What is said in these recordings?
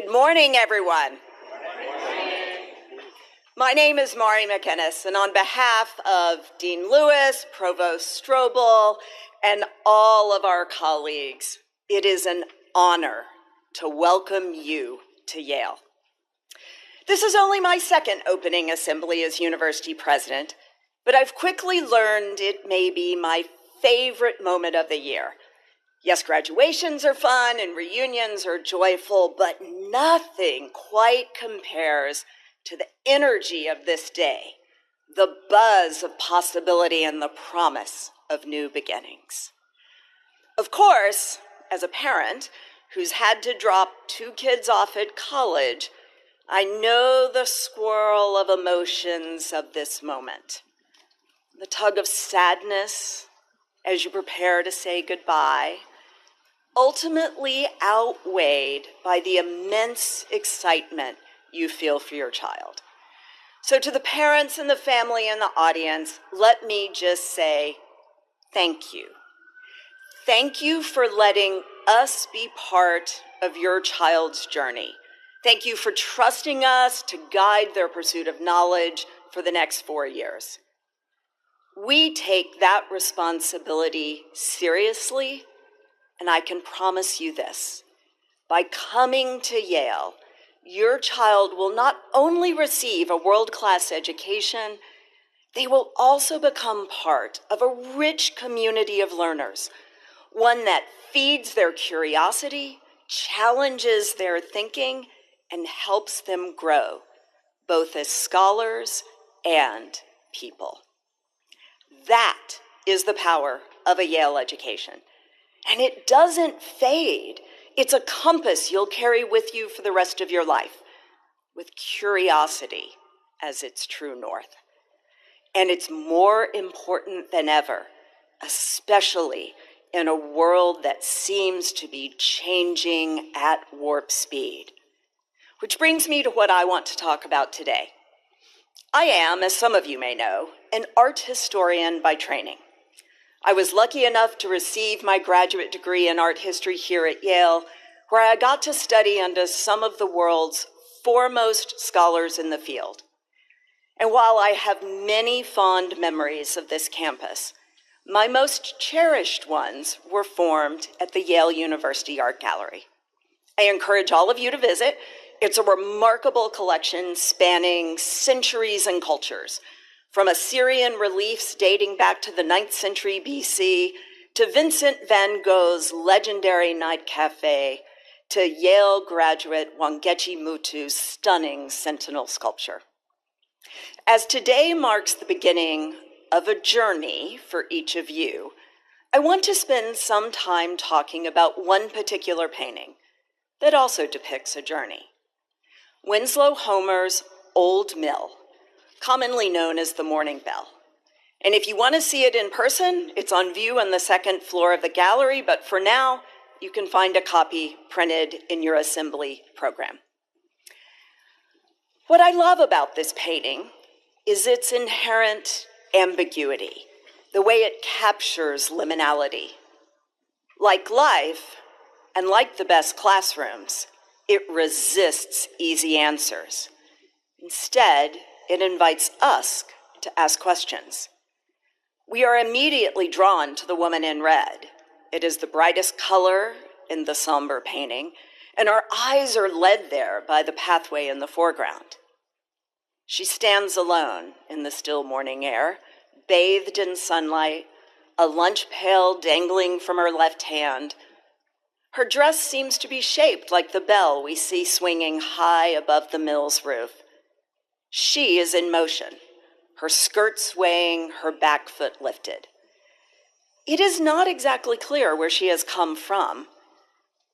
Good morning, everyone. My name is Maurie McInnis, and on behalf of Dean Lewis, Provost Strobel, and all of our colleagues, it is an honor to welcome you to Yale. This is only my second opening assembly as university president, but I've quickly learned it may be my favorite moment of the year. Yes, graduations are fun and reunions are joyful, but nothing quite compares to the energy of this day, the buzz of possibility and the promise of new beginnings. Of course, as a parent who's had to drop 2 kids off at college, I know the swirl of emotions of this moment. The tug of sadness as you prepare to say goodbye, ultimately outweighed by the immense excitement you feel for your child. So to the parents and the family and the audience, let me just say thank you. Thank you for letting us be part of your child's journey. Thank you for trusting us to guide their pursuit of knowledge for the next 4 years. We take that responsibility seriously, and I can promise you this: by coming to Yale, your child will not only receive a world-class education, they will also become part of a rich community of learners, one that feeds their curiosity, challenges their thinking, and helps them grow, both as scholars and people. That is the power of a Yale education. And it doesn't fade. It's a compass you'll carry with you for the rest of your life, with curiosity as its true north. And it's more important than ever, especially in a world that seems to be changing at warp speed. Which brings me to what I want to talk about today. I am, as some of you may know, an art historian by training. I was lucky enough to receive my graduate degree in art history here at Yale, where I got to study under some of the world's foremost scholars in the field. And while I have many fond memories of this campus, my most cherished ones were formed at the Yale University Art Gallery. I encourage all of you to visit. It's a remarkable collection spanning centuries and cultures, from Assyrian reliefs dating back to the 9th century BC, to Vincent van Gogh's legendary night cafe, to Yale graduate Wangechi Mutu's stunning sentinel sculpture. As today marks the beginning of a journey for each of you, I want to spend some time talking about one particular painting that also depicts a journey. Winslow Homer's Old Mill, commonly known as the Morning Bell. And if you want to see it in person, it's on view on the 2nd floor of the gallery, but for now, you can find a copy printed in your assembly program. What I love about this painting is its inherent ambiguity, the way it captures liminality. Like life, and like the best classrooms, it resists easy answers. Instead, it invites us to ask questions. We are immediately drawn to the woman in red. It is the brightest color in the somber painting, and our eyes are led there by the pathway in the foreground. She stands alone in the still morning air, bathed in sunlight, a lunch pail dangling from her left hand. Her dress seems to be shaped like the bell we see swinging high above the mill's roof. She is in motion, her skirt swaying, her back foot lifted. It is not exactly clear where she has come from,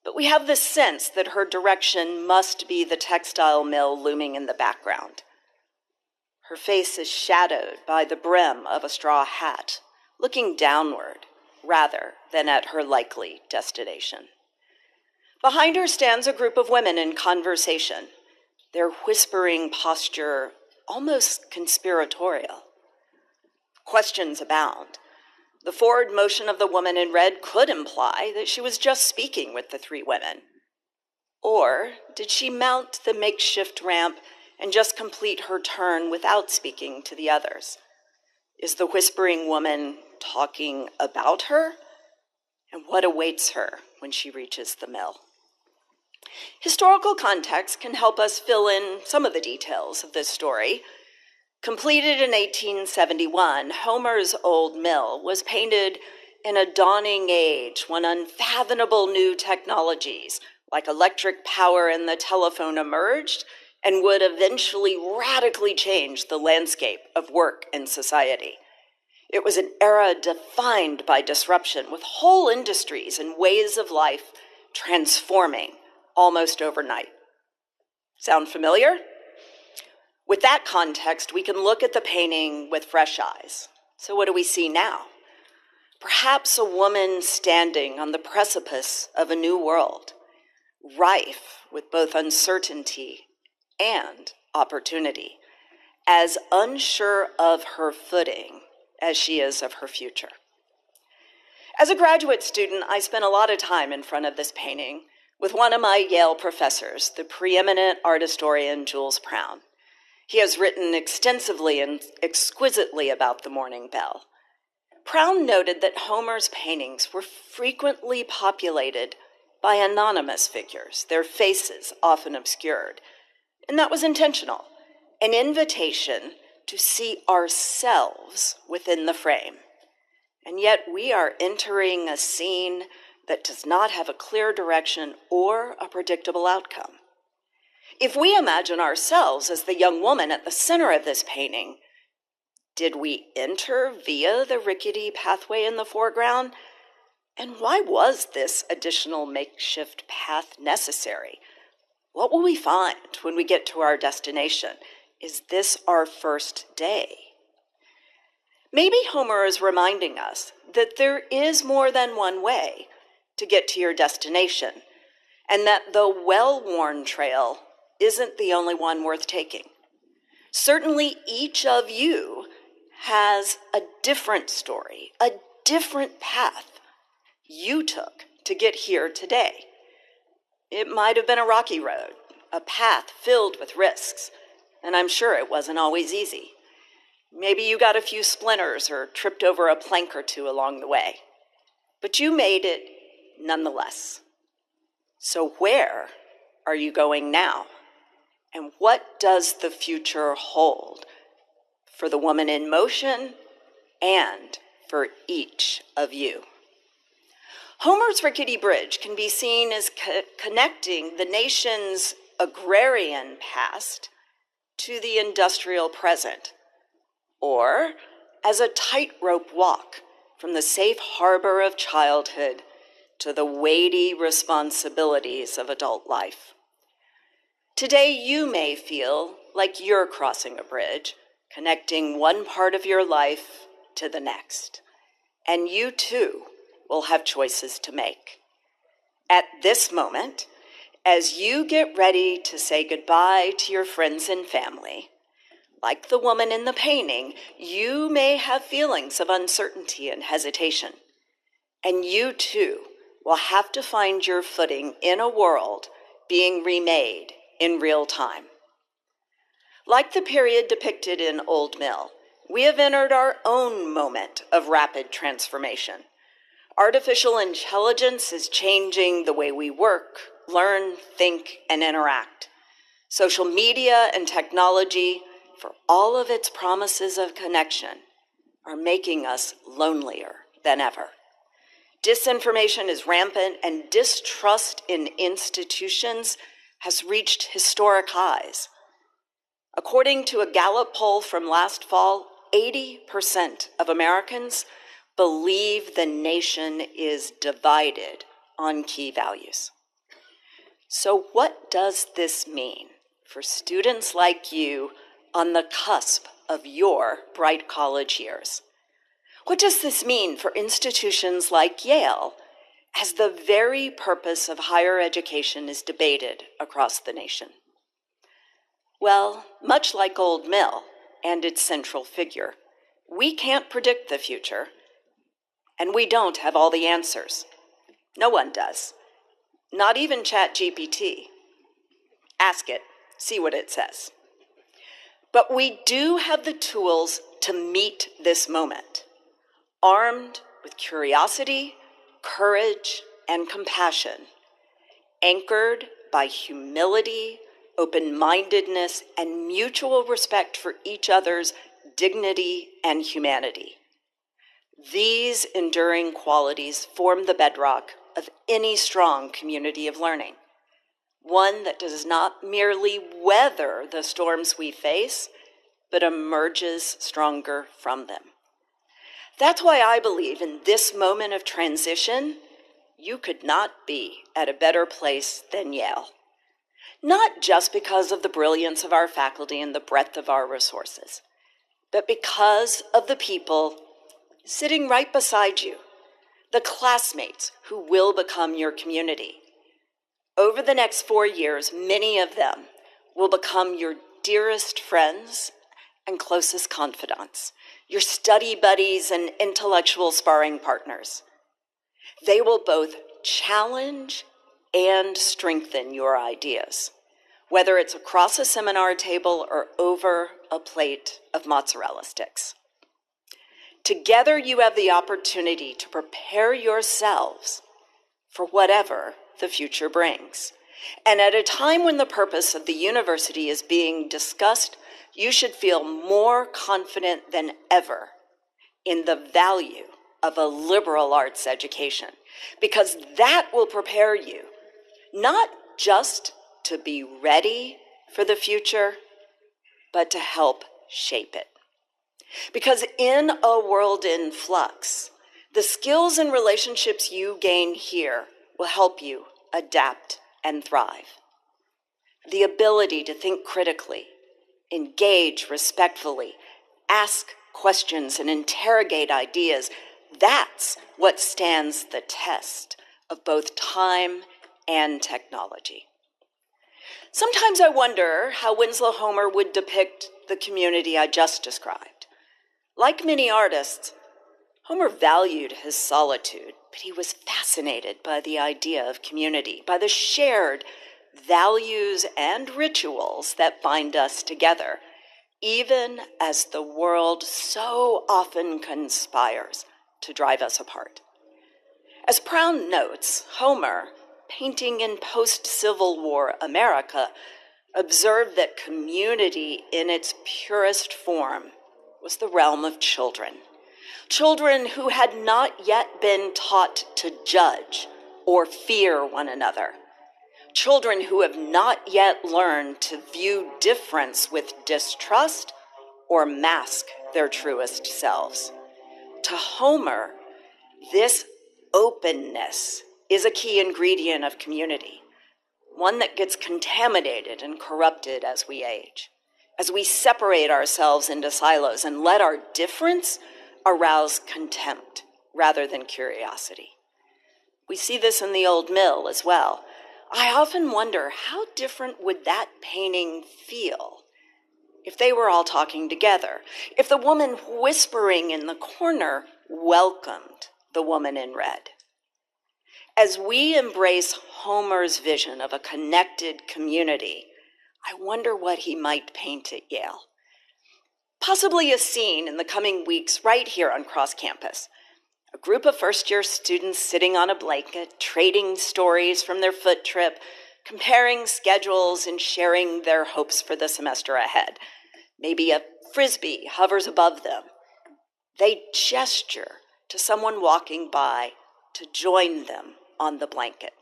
but we have the sense that her direction must be the textile mill looming in the background. Her face is shadowed by the brim of a straw hat, looking downward rather than at her likely destination. Behind her stands a group of women in conversation, their whispering posture almost conspiratorial. Questions abound. The forward motion of the woman in red could imply that she was just speaking with the 3 women. Or did she mount the makeshift ramp and just complete her turn without speaking to the others? Is the whispering woman talking about her? And what awaits her when she reaches the mill? Historical context can help us fill in some of the details of this story. Completed in 1871, Homer's old mill was painted in a dawning age when unfathomable new technologies like electric power and the telephone emerged and would eventually radically change the landscape of work and society. It was an era defined by disruption, with whole industries and ways of life transforming almost overnight. Sound familiar? With that context, we can look at the painting with fresh eyes. So what do we see now? Perhaps a woman standing on the precipice of a new world, rife with both uncertainty and opportunity, as unsure of her footing as she is of her future. As a graduate student, I spent a lot of time in front of this painting with one of my Yale professors, the preeminent art historian Jules Prown. He has written extensively and exquisitely about the morning bell. Prown noted that Homer's paintings were frequently populated by anonymous figures, their faces often obscured. And that was intentional, an invitation to see ourselves within the frame. And yet we are entering a scene that does not have a clear direction or a predictable outcome. If we imagine ourselves as the young woman at the center of this painting, did we enter via the rickety pathway in the foreground? And why was this additional makeshift path necessary? What will we find when we get to our destination? Is this our first day? Maybe Homer is reminding us that there is more than one way to get to your destination, and that the well-worn trail isn't the only one worth taking. Certainly each of you has a different story, a different path you took to get here today. It might have been a rocky road, a path filled with risks, and I'm sure it wasn't always easy. Maybe you got a few splinters or tripped over a plank or two along the way, but you made it nonetheless. So where are you going now? And what does the future hold for the woman in motion and for each of you? Homer's rickety bridge can be seen as connecting the nation's agrarian past to the industrial present, or as a tightrope walk from the safe harbor of childhood to the weighty responsibilities of adult life. Today, you may feel like you're crossing a bridge, connecting one part of your life to the next, and you too will have choices to make. At this moment, as you get ready to say goodbye to your friends and family, like the woman in the painting, you may have feelings of uncertainty and hesitation. And you too will have to find your footing in a world being remade in real time. Like the period depicted in Old Mill, we have entered our own moment of rapid transformation. Artificial intelligence is changing the way we work, learn, think, and interact. Social media and technology, for all of its promises of connection, are making us lonelier than ever. Disinformation is rampant, and distrust in institutions has reached historic highs. According to a Gallup poll from last fall, 80% of Americans believe the nation is divided on key values. So what does this mean for students like you on the cusp of your bright college years? What does this mean for institutions like Yale, as the very purpose of higher education is debated across the nation? Well, much like Old Mill and its central figure, we can't predict the future, and we don't have all the answers. No one does, not even ChatGPT. Ask it, see what it says. But we do have the tools to meet this moment, armed with curiosity, courage, and compassion, anchored by humility, open-mindedness, and mutual respect for each other's dignity and humanity. These enduring qualities form the bedrock of any strong community of learning, one that does not merely weather the storms we face, but emerges stronger from them. That's why I believe in this moment of transition, you could not be at a better place than Yale. Not just because of the brilliance of our faculty and the breadth of our resources, but because of the people sitting right beside you, the classmates who will become your community. Over the next 4 years, many of them will become your dearest friends and closest confidants, your study buddies and intellectual sparring partners. They will both challenge and strengthen your ideas, whether it's across a seminar table or over a plate of mozzarella sticks. Together, you have the opportunity to prepare yourselves for whatever the future brings. And at a time when the purpose of the university is being discussed, you should feel more confident than ever in the value of a liberal arts education, because that will prepare you not just to be ready for the future, but to help shape it. Because in a world in flux, the skills and relationships you gain here will help you adapt and thrive. The ability to think critically, engage respectfully, ask questions, and interrogate ideas, that's what stands the test of both time and technology. Sometimes I wonder how Winslow Homer would depict the community I just described. Like many artists, Homer valued his solitude, but he was fascinated by the idea of community, by the shared values and rituals that bind us together, even as the world so often conspires to drive us apart. As Prown notes, Homer, painting in post-Civil War America, observed that community in its purest form was the realm of children. Children who had not yet been taught to judge or fear one another. Children who have not yet learned to view difference with distrust or mask their truest selves. To Homer, this openness is a key ingredient of community, one that gets contaminated and corrupted as we age, as we separate ourselves into silos and let our difference arouse contempt rather than curiosity. We see this in the old mill as well. I often wonder, how different would that painting feel if they were all talking together, if the woman whispering in the corner welcomed the woman in red? As we embrace Homer's vision of a connected community, I wonder what he might paint at Yale. Possibly a scene in the coming weeks right here on Cross Campus. A group of first-year students sitting on a blanket, trading stories from their foot trip, comparing schedules and sharing their hopes for the semester ahead. Maybe a frisbee hovers above them. They gesture to someone walking by to join them on the blanket.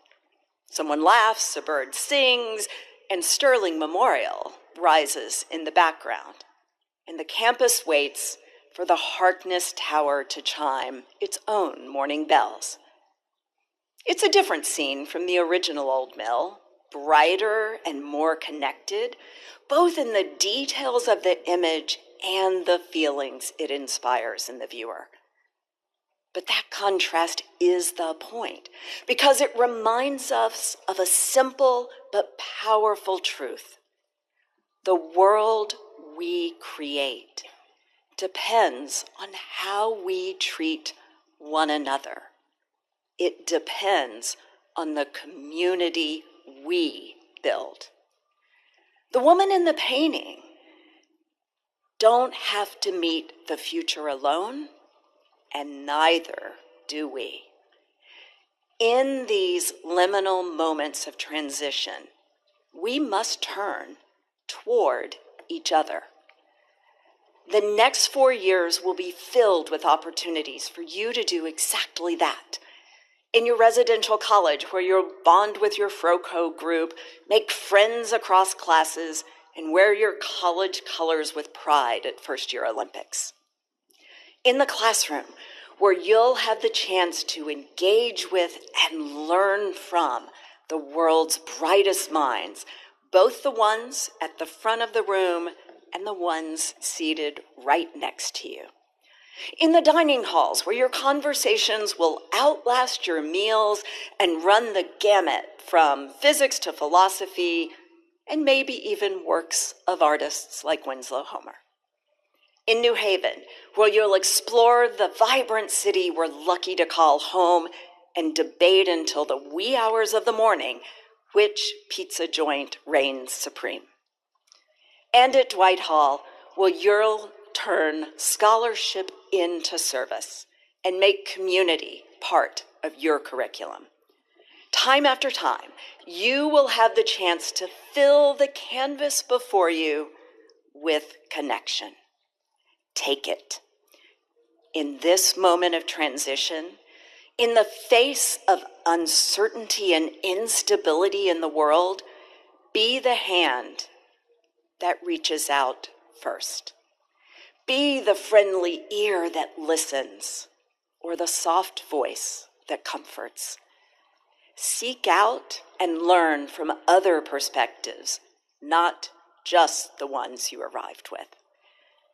Someone laughs, a bird sings, and Sterling Memorial rises in the background. And the campus waits for the Harkness Tower to chime its own morning bells. It's a different scene from the original Old Mill, brighter and more connected, both in the details of the image and the feelings it inspires in the viewer. But that contrast is the point, because it reminds us of a simple but powerful truth. The world we create depends on how we treat one another. It depends on the community we build. The woman in the painting don't have to meet the future alone, and neither do we. In these liminal moments of transition, we must turn toward each other. The next 4 years will be filled with opportunities for you to do exactly that. In your residential college, where you'll bond with your FROCO group, make friends across classes, and wear your college colors with pride at first-year Olympics. In the classroom, where you'll have the chance to engage with and learn from the world's brightest minds, both the ones at the front of the room and the ones seated right next to you. In the dining halls, where your conversations will outlast your meals and run the gamut from physics to philosophy, and maybe even works of artists like Winslow Homer. In New Haven, where you'll explore the vibrant city we're lucky to call home and debate until the wee hours of the morning which pizza joint reigns supreme. And at Dwight Hall, where you'll turn scholarship into service and make community part of your curriculum. Time after time, you will have the chance to fill the canvas before you with connection. Take it. In this moment of transition, in the face of uncertainty and instability in the world, be the hand that reaches out first. Be the friendly ear that listens, or the soft voice that comforts. Seek out and learn from other perspectives, not just the ones you arrived with,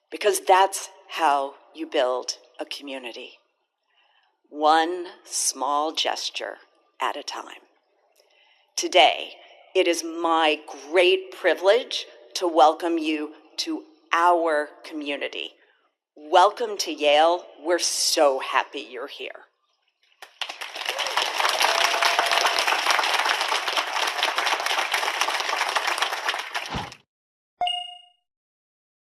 because that's how you build a community. One small gesture at a time. Today, it is my great privilege to welcome you to our community. Welcome to Yale. We're so happy you're here.